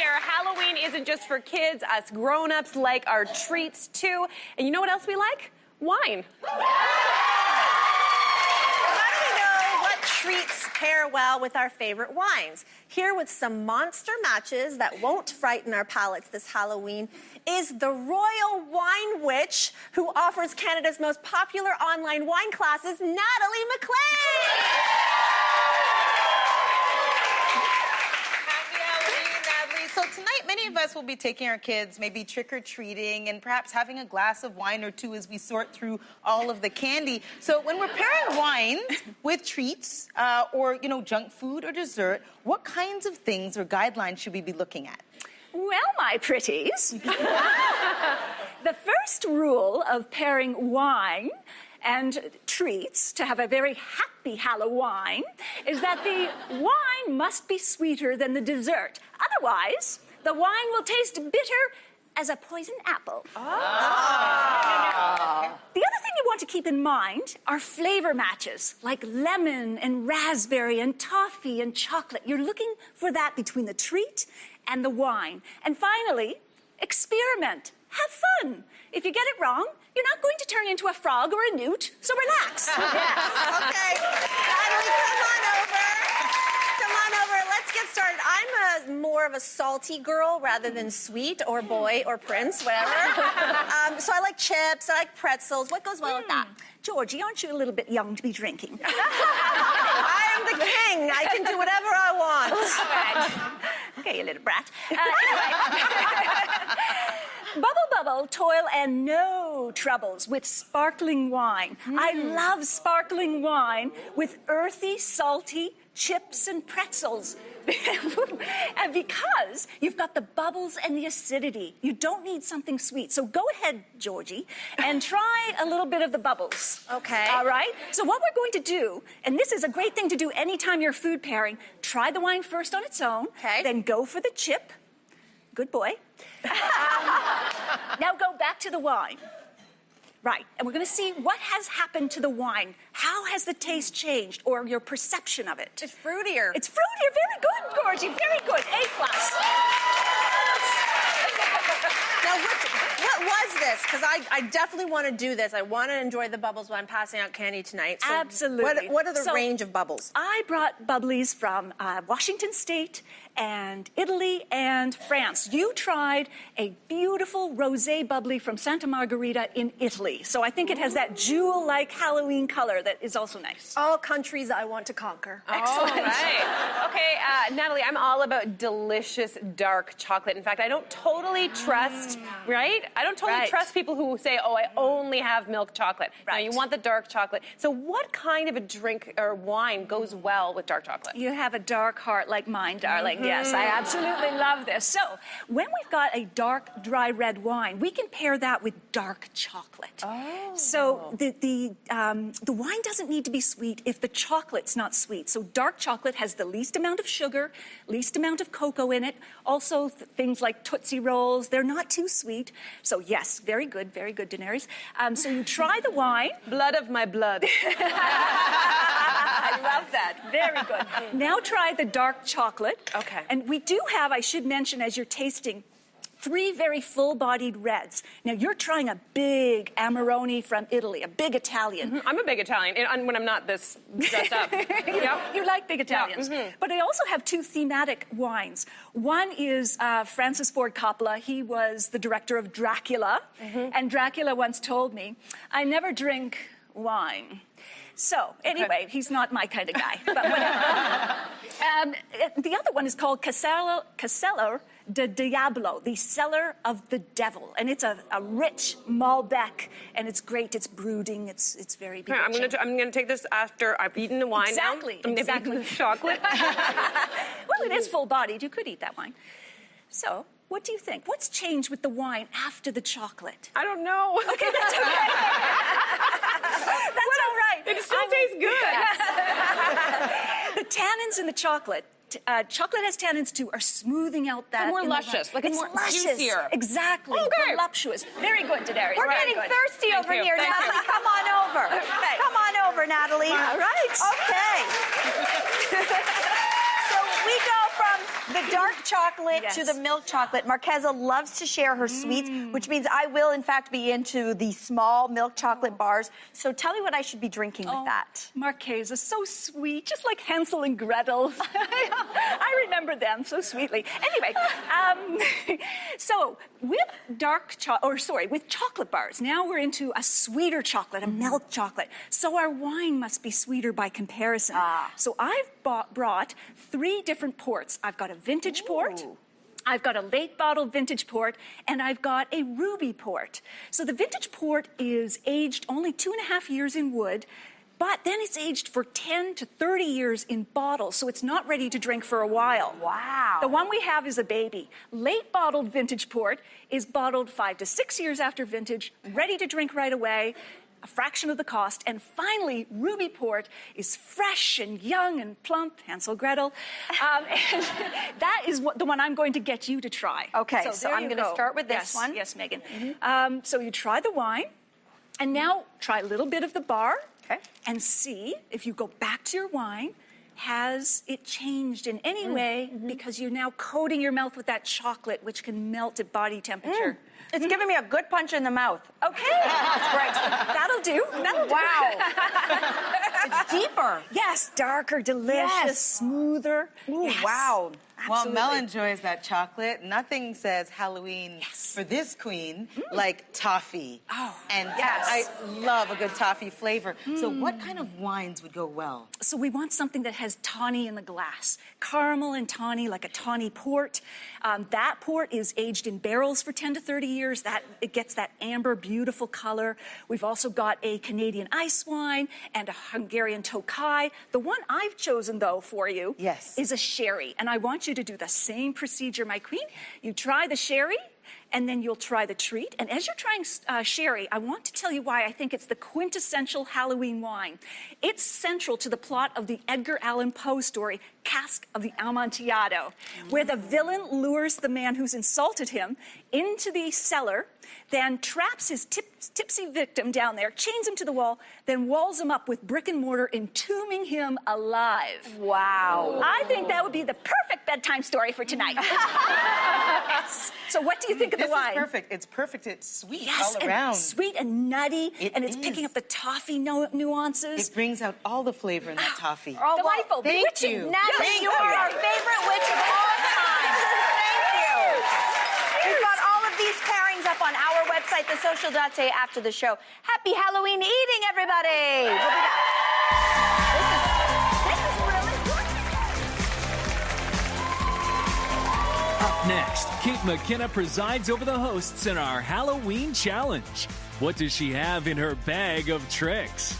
reminder, Halloween isn't just for kids. Us grown-ups like our treats, too. And you know what else we like? Wine. Treats pair well with our favorite wines. Here with some monster matches that won't frighten our palates this Halloween is the Royal Wine Witch, who offers Canada's most popular online wine classes, Natalie McLean. So tonight, many of us will be taking our kids maybe trick-or-treating and perhaps having a glass of wine or two as we sort through all of the candy. So when we're pairing wines with treats or, junk food or dessert, what kinds of things or guidelines should we be looking at? Well, my pretties, the first rule of pairing wine and treats to have a very happy Halloween is that the wine must be sweeter than the dessert. Otherwise, the wine will taste bitter as a poison apple. The other thing you want to keep in mind are flavor matches, like lemon and raspberry and toffee and chocolate. You're looking for that between the treat and the wine. And finally, experiment. Have fun. If you get it wrong, you're not going to turn into a frog or a newt, so relax. Yes. Okay. Natalie, come on over. Come on over. Let's get started. I'm more of a salty girl rather than sweet or boy or prince, whatever. So I like chips. I like pretzels. What goes well with that? Georgie, aren't you a little bit young to be drinking? I am the king. I can do whatever I want. Right. Okay, you little brat. Anyway. Bubble, bubble, toil and no troubles with sparkling wine. I love sparkling wine with earthy, salty chips and pretzels. And because you've got the bubbles and the acidity, you don't need something sweet. So go ahead, Georgie, and try a little bit of the bubbles. Okay. All right? So what we're going to do, and this is a great thing to do anytime you're food pairing, try the wine first on its own, then go for the chip. Good boy. Now go back to the wine. Right, and we're going to see what has happened to the wine. How has the taste changed, or your perception of it? It's fruitier. It's fruitier. Very good, Georgie. Very good. A+. Now, what was this? Because I definitely want to do this. I want to enjoy the bubbles while I'm passing out candy tonight. So Absolutely. What are the range of bubbles? I brought bubblies from Washington State and Italy and France. You tried a beautiful rosé bubbly from Santa Margherita in Italy. So I think it has that jewel-like Halloween color that is also nice. All countries I want to conquer. Excellent. All right. Okay, Natalie, I'm all about delicious dark chocolate. In fact, I don't totally trust, right? I don't totally trust people who say, oh, I only have milk chocolate. Right. Now, you want the dark chocolate. So what kind of a drink or wine goes well with dark chocolate? You have a dark heart like mine, darling. Yes, I absolutely love this. So when we've got a dark, dry red wine, we can pair that with dark chocolate. Oh. So the wine doesn't need to be sweet if the chocolate's not sweet. So dark chocolate has the least amount of sugar, least amount of cocoa in it. Also, things like Tootsie Rolls, they're not too sweet. So yes, very good, Daenerys. So you try the wine. Blood of my blood. I love that. Very good. Now try the dark chocolate. Okay. And we do have, I should mention, as you're tasting, 3 very full-bodied reds. Now, you're trying a big Amarone from Italy, a big Italian. I'm a big Italian, and when I'm not this dressed up. You like big Italians. But I also have 2 thematic wines. One is Francis Ford Coppola. He was the director of Dracula. And Dracula once told me, I never drink wine. So, anyway, he's not my kind of guy, but whatever. The other one is called Castello de Diablo, the cellar of the devil. And it's a rich Malbec, and it's great. It's brooding. It's very beautiful. I'm gonna take this after I've eaten the wine. Exactly. Now. Exactly. The chocolate. Well, it is full-bodied. You could eat that wine. So, what do you think? What's changed with the wine after the chocolate? I don't know. Okay, that's okay. That's all right. It still tastes good. The tannins in the chocolate. Chocolate has tannins too, are smoothing out that. More luscious, like it's more luscious. juicier. Exactly. Okay. Voluptuous. Very good, Daenerys. We're getting thirsty over here, Natalie. Come on over. Okay. Come on over, Natalie. All right. Okay. So we go from the dark chocolate Yes. to the milk chocolate. Marqueza loves to share her sweets, which means I will, in fact, be into the small milk chocolate bars. So tell me what I should be drinking with that. Marqueza, so sweet, just like Hansel and Gretel. I remember them so sweetly. Anyway, so with with chocolate bars, now we're into a sweeter chocolate, a milk chocolate. So our wine must be sweeter by comparison. So I've brought 3 different ports. I've got a vintage port. I've got a late bottle vintage port, and I've got a ruby port. So the vintage port is aged only 2.5 years in wood, but then it's aged for 10 to 30 years in bottles, so it's not ready to drink for a while. Wow. The one we have is a baby. Late bottled vintage port is bottled 5 to 6 years after vintage, ready to drink right away, a fraction of the cost. And finally, ruby port is fresh and young and plump, Hansel Gretel. And that is the one I'm going to get you to try. Okay, so there I'm you going to go. start with this Yes, one. Yes, Megan. So you try the wine, and now try a little bit of the bar. Okay. And see if you go back to your wine, has it changed in any way because you're now coating your mouth with that chocolate, which can melt at body temperature. It's giving me a good punch in the mouth. Okay. Great. That'll do. That'll do. Wow. It's deeper. Yes, darker, delicious, Yes. smoother. Ooh, Yes. wow. Well, Mel Absolutely. enjoys that chocolate. Nothing says Halloween for this queen like toffee. Oh, and yes. I love a good toffee flavor. So what kind of wines would go well? So we want something that has tawny in the glass. Caramel and tawny, like a tawny port. That port is aged in barrels for 10 to 30 years. It gets that amber, beautiful color. We've also got a Canadian ice wine and a Hungarian Tokaj. The one I've chosen, though, for you is a sherry. And I want you to do the same procedure, my queen. You try the sherry, and then you'll try the treat. And as you're trying sherry, I want to tell you why I think it's the quintessential Halloween wine. It's central to the plot of the Edgar Allan Poe story, Cask of the Amontillado, where the villain lures the man who's insulted him into the cellar, then traps his tipsy victim down there, chains him to the wall, then walls him up with brick and mortar, entombing him alive. Wow. I think that would be the perfect bedtime story for tonight. Yes. So what do you think of the This wine? is perfect. It's perfect. It's sweet Yes, all around. and sweet and nutty, and it's is. picking up the toffee nuances. It brings out all the flavor in that toffee. Oh, Delightful, thank bewitching. you. Natalie, Thank you you. are our favorite witch of all time. Thank you. We've got all of these pairings up on our website, thesocial.ca, after the show. Happy Halloween eating, everybody. We'll be back. This is really good. Up next, Kate McKinnon presides over the hosts in our Halloween challenge. What does she have in her bag of tricks?